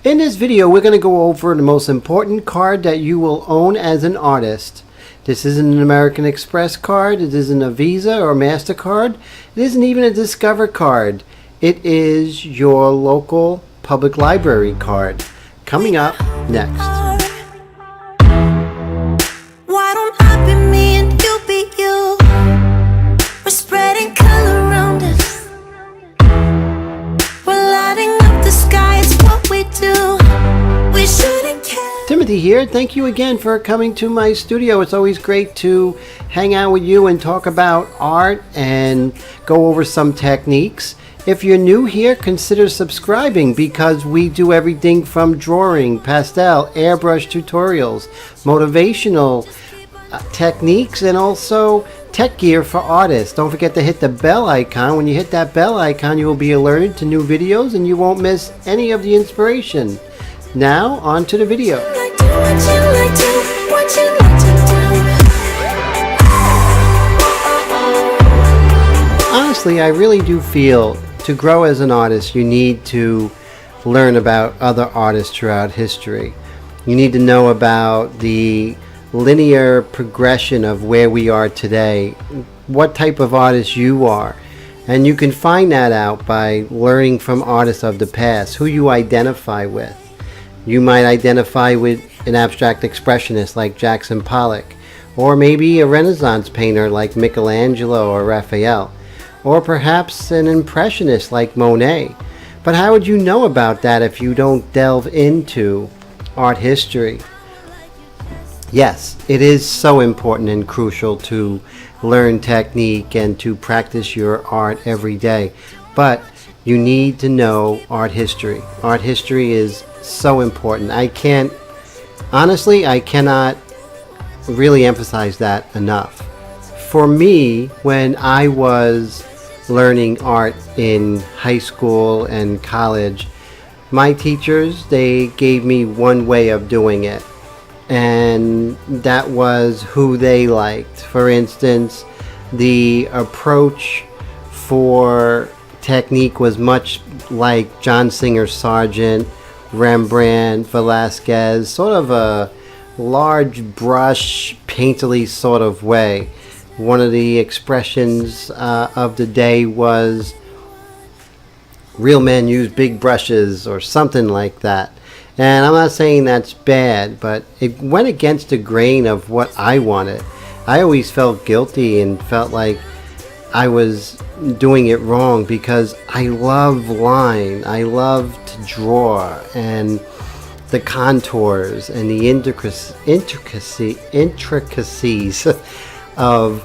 In this video, we're going to go over the most important card that you will own as an artist. This isn't an American Express card, it isn't a Visa or MasterCard, it isn't even a Discover card. It is your local public library card. Coming up next. Why don't I be me and you be you? We're spreading color around us. We're lighting up the sky, it's what we do. We shouldn't care. Timothy here. Thank you again for coming to my studio. It's always great to hang out with you and talk about art and go over some techniques. If you're new here, consider subscribing because we do everything from drawing, pastel, airbrush tutorials, motivational techniques, and also tech gear for artists. Don't forget to hit the bell icon. When you hit that bell icon, you will be alerted to new videos and you won't miss any of the inspiration. Now, on to the video. Like do what you like to, what you like to do. Honestly, I really do feel to grow as an artist, you need to learn about other artists throughout history. You need to know about the linear progression of where we are today, what type of artist you are. And you can find that out by learning from artists of the past, who you identify with. You might identify with an abstract expressionist like Jackson Pollock, or maybe a Renaissance painter like Michelangelo or Raphael, or perhaps an impressionist like Monet. But how would you know about that if you don't delve into art history? Yes, it is so important and crucial to learn technique and to practice your art every day, but you need to know art history. Art history is so important. I cannot really emphasize that enough. For me, when I was learning art in high school and college, my teachers, they gave me one way of doing it, and that was who they liked. For instance, the approach for technique was much like John Singer Sargent, Rembrandt, Velasquez, sort of a large brush, painterly sort of way. One of the expressions of the day was real men use big brushes or something like that. And I'm not saying that's bad, but it went against the grain of what I wanted. I always felt guilty and felt like I was doing it wrong because I love line. I love to draw and the contours and the intricacies of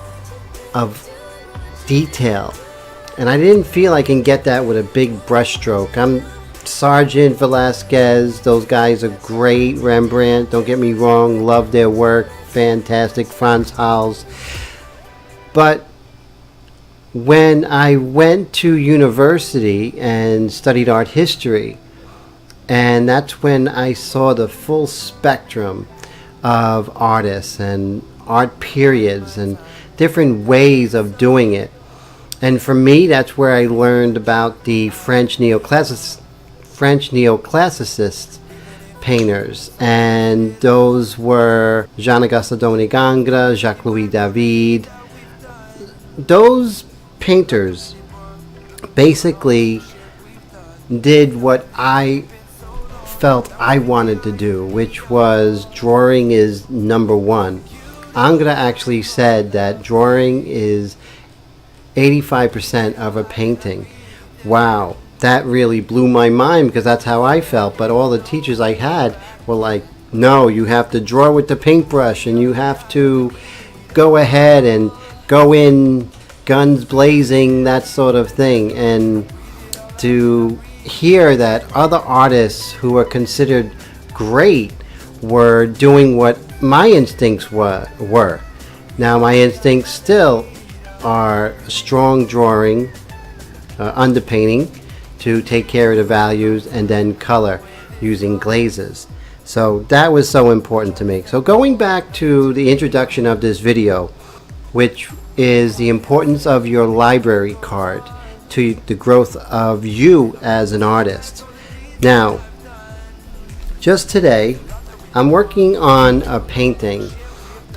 detail. And I didn't feel I can get that with a big brush stroke. I'm Sargent, Velasquez, those guys are great. Rembrandt, don't get me wrong, love their work, fantastic. Frans Hals. But when I went to university and studied art history, and that's when I saw the full spectrum of artists and art periods and different ways of doing it. And for me, that's where I learned about the French neoclassicist painters, and those were Jean-Auguste Adoni-Gingres, Jacques-Louis David. Those painters basically did what I felt I wanted to do, which was drawing is number one. Ingres actually said that drawing is 85% of a painting. Wow, that really blew my mind because that's how I felt. But all the teachers I had were like, no, you have to draw with the paintbrush and you have to go ahead and go in guns blazing, that sort of thing. And to hear that other artists who are considered great were doing what my instincts were. Now my instincts still are strong drawing, underpainting to take care of the values, and then color using glazes. So that was so important to me. So going back to the introduction of this video, which is the importance of your library card to the growth of you as an artist. Now, Just today, I'm working on a painting,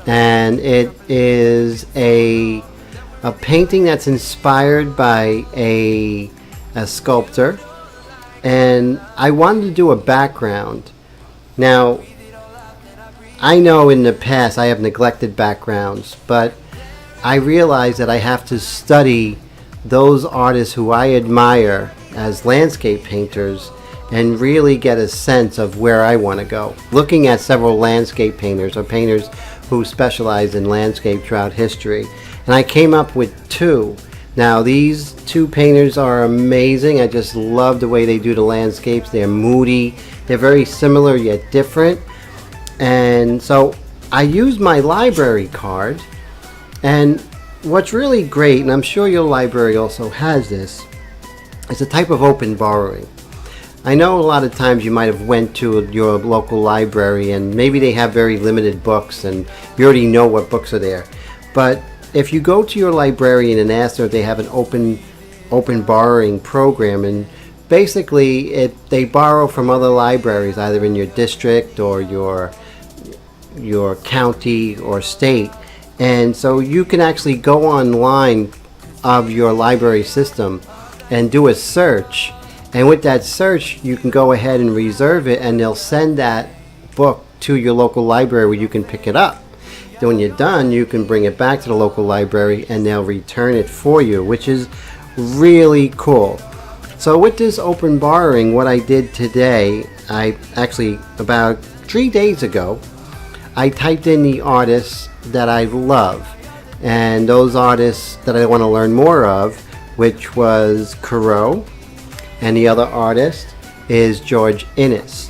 and it is a painting that's inspired by a sculptor, and I wanted to do a background. Now, I know in the past I have neglected backgrounds, but I realize that I have to study those artists who I admire as landscape painters and really get a sense of where I want to go. Looking at several landscape painters or painters who specialize in landscape throughout history, and I came up with two. Now, these two painters are amazing. I just love the way they do the landscapes. They're moody, they're very similar yet different. And so I used my library card, and what's really great, and I'm sure your library also has this, is a type of open borrowing. I know a lot of times you might have went to your local library and maybe they have very limited books and you already know what books are there. But if you go to your librarian and ask them if they have an open borrowing program, and basically they borrow from other libraries either in your district or your county or state, and so you can actually go online of your library system and do a search. And with that search, you can go ahead and reserve it, and they'll send that book to your local library where you can pick it up. Then when you're done, you can bring it back to the local library and they'll return it for you, which is really cool. So with this open borrowing, what I did today, I actually about 3 days ago, I typed in the artists that I love, and those artists that I want to learn more of, which was Corot, and the other artist is George Inness.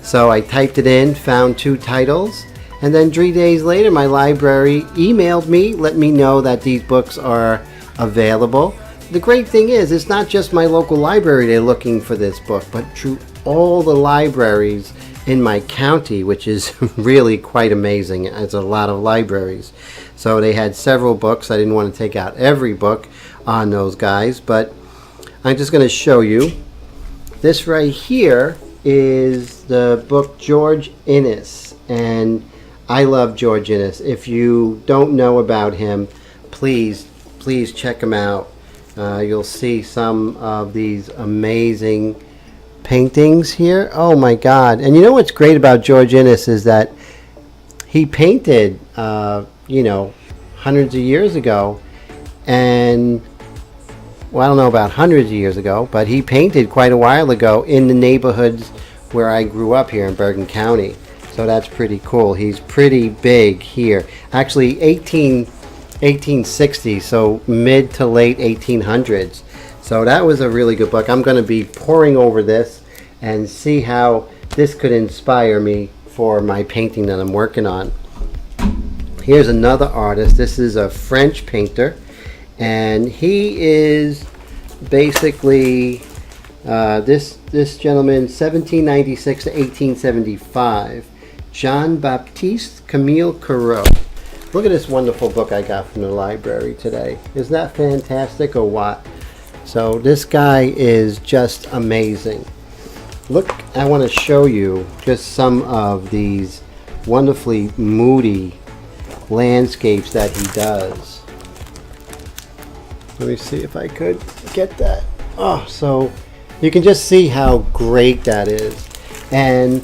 So I typed it in, found 2 titles, and then 3 days later my library emailed me, let me know that these books are available. The great thing is, it's not just my local library they're looking for this book, but through all the libraries in my county, which is really quite amazing. It's a lot of libraries. So they had several books. I didn't want to take out every book on those guys, but I'm just going to show you. This right here is the book George Inness, and I love George Inness. If you don't know about him, please check him out. You'll see some of these amazing paintings here. Oh my God. And you know what's great about George Inness is that he painted, hundreds of years ago, and well, I don't know about hundreds of years ago, but he painted quite a while ago in the neighborhoods where I grew up here in Bergen County. So that's pretty cool. He's pretty big here. Actually, 1860, so mid to late 1800s. So that was a really good book. I'm going to be poring over this and see how this could inspire me for my painting that I'm working on. Here's another artist. This is a French painter, and he is basically this gentleman, 1796 to 1875, Jean-Baptiste Camille Corot. Look at this wonderful book I got from the library today. Isn't that fantastic or what? So this guy is just amazing. Look, I want to show you just some of these wonderfully moody landscapes that he does. Let me see if I could get that. Oh, so you can just see how great that is. And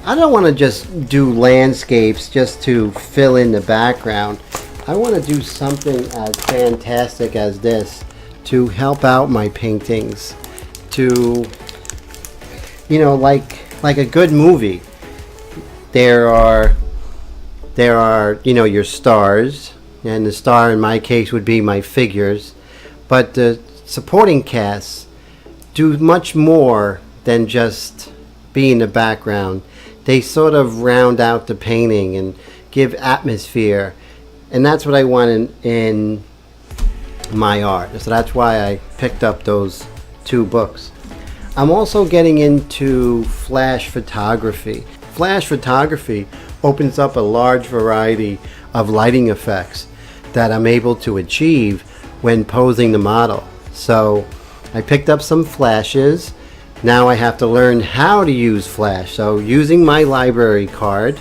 I don't want to just do landscapes just to fill in the background. I want to do something as fantastic as this to help out my paintings, to, like a good movie. There are your stars, and the star in my case would be my figures, but the supporting casts do much more than just be in the background. They sort of round out the painting and give atmosphere, and that's what I want in my art. So that's why I picked up those 2 books. I'm also getting into flash photography. Flash photography opens up a large variety of lighting effects that I'm able to achieve when posing the model. So I picked up some flashes, Now I have to learn how to use Flash. So using my library card,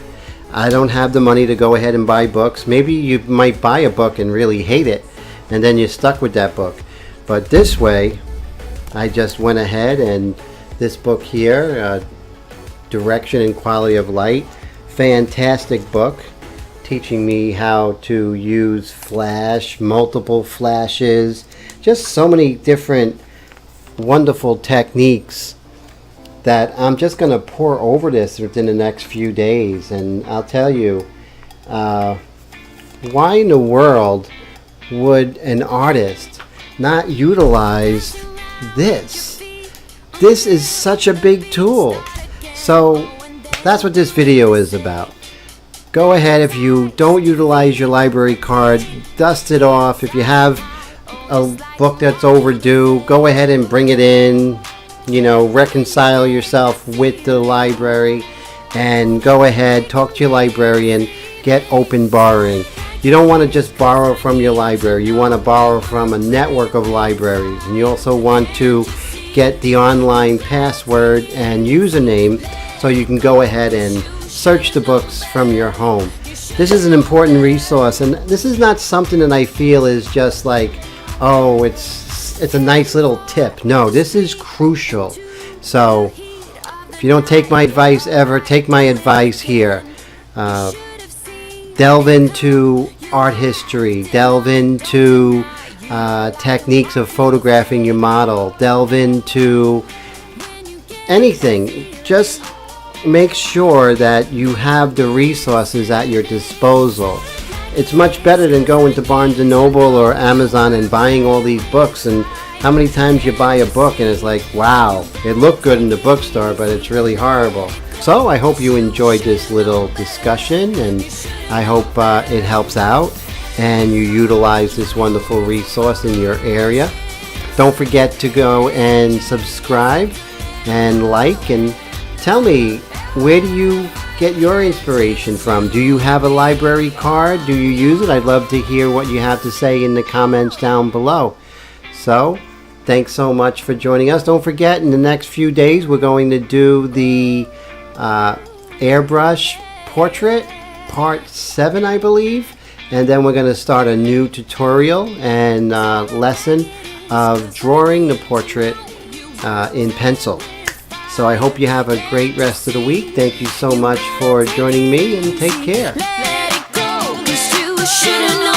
I don't have the money to go ahead and buy books. Maybe you might buy a book and really hate it, and then you're stuck with that book. But this way, I just went ahead, and this book here, Direction and Quality of Light, fantastic book, teaching me how to use Flash, multiple flashes, just so many different wonderful techniques that I'm just going to pour over this within the next few days. And I'll tell you, why in the world would an artist not utilize this? This is such a big tool. So that's what this video is about. Go ahead, if you don't utilize your library card, dust it off. If you have a book that's overdue, go ahead and bring it in. You know, reconcile yourself with the library, and go ahead, talk to your librarian, get open borrowing. You don't want to just borrow from your library. You want to borrow from a network of libraries, and you also want to get the online password and username so you can go ahead and search the books from your home. This is an important resource, and this is not something that I feel is just like, oh, it's a nice little tip. No, this is crucial. So if you don't take my advice ever, take my advice here. Delve into art history, delve into techniques of photographing your model, delve into anything. Just make sure that you have the resources at your disposal. It's much better than going to Barnes & Noble or Amazon and buying all these books. And how many times you buy a book and it's like, wow, it looked good in the bookstore, but it's really horrible. So I hope you enjoyed this little discussion, and I hope it helps out and you utilize this wonderful resource in your area. Don't forget to go and subscribe and like, and tell me, where do you get your inspiration from? Do you have a library card? Do you use it? I'd love to hear what you have to say in the comments down below. So, thanks so much for joining us. Don't forget, in the next few days, we're going to do the airbrush portrait, part 7, I believe. And then we're going to start a new tutorial and lesson of drawing the portrait in pencil. So I hope you have a great rest of the week. Thank you so much for joining me, and take care. Let it go, 'cause you should've known.